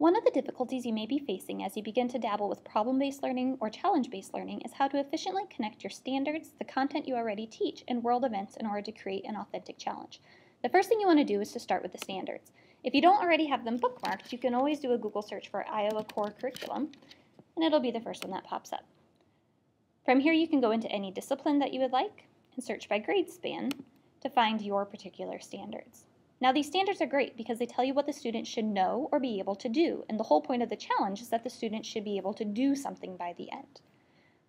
One of the difficulties you may be facing as you begin to dabble with problem-based learning or challenge-based learning is how to efficiently connect your standards, the content you already teach, and world events in order to create an authentic challenge. The first thing you want to do is to start with the standards. If you don't already have them bookmarked, you can always do a Google search for Iowa Core Curriculum, and it'll be the first one that pops up. From here, you can go into any discipline that you would like and search by grade span to find your particular standards. Now, these standards are great because they tell you what the student should know or be able to do, and the whole point of the challenge is that the student should be able to do something by the end.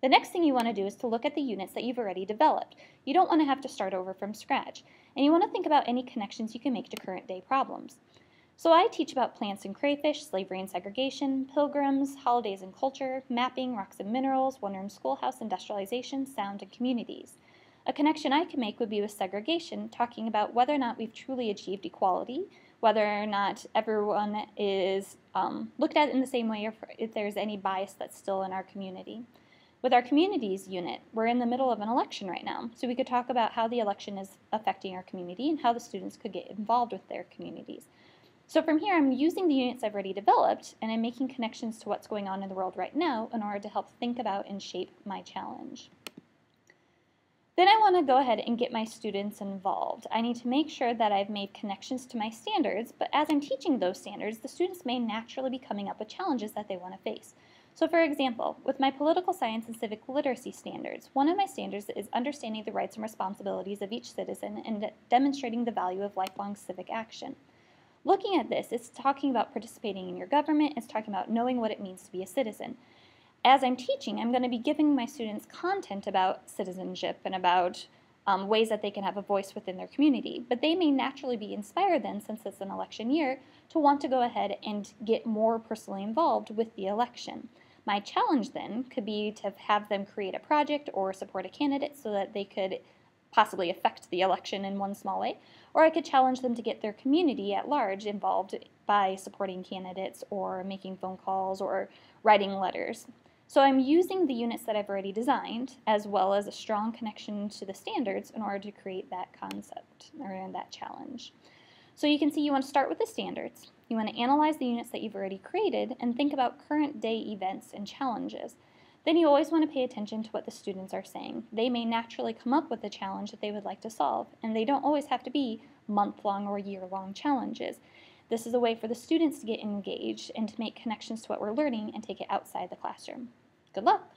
The next thing you want to do is to look at the units that you've already developed. You don't want to have to start over from scratch, and you want to think about any connections you can make to current day problems. So I teach about plants and crayfish, slavery and segregation, pilgrims, holidays and culture, mapping, rocks and minerals, one-room schoolhouse, industrialization, sound, and communities. A connection I can make would be with segregation, talking about whether or not we've truly achieved equality, whether or not everyone is looked at in the same way, or if there's any bias that's still in our community. With our communities unit, we're in the middle of an election right now, so we could talk about how the election is affecting our community and how the students could get involved with their communities. So from here, I'm using the units I've already developed, and I'm making connections to what's going on in the world right now in order to help think about and shape my challenge. Then I want to go ahead and get my students involved. I need to make sure that I've made connections to my standards, but as I'm teaching those standards, the students may naturally be coming up with challenges that they want to face. So for example, with my political science and civic literacy standards, one of my standards is understanding the rights and responsibilities of each citizen and demonstrating the value of lifelong civic action. Looking at this, it's talking about participating in your government, it's talking about knowing what it means to be a citizen. As I'm teaching, I'm going to be giving my students content about citizenship and about ways that they can have a voice within their community. But they may naturally be inspired then, since it's an election year, to want to go ahead and get more personally involved with the election. My challenge then could be to have them create a project or support a candidate so that they could possibly affect the election in one small way, or I could challenge them to get their community at large involved by supporting candidates or making phone calls or writing letters. So I'm using the units that I've already designed as well as a strong connection to the standards in order to create that concept or that challenge. So you can see you want to start with the standards. You want to analyze the units that you've already created and think about current day events and challenges. Then you always want to pay attention to what the students are saying. They may naturally come up with a challenge that they would like to solve, and they don't always have to be month-long or year-long challenges. This is a way for the students to get engaged and to make connections to what we're learning and take it outside the classroom. Good luck!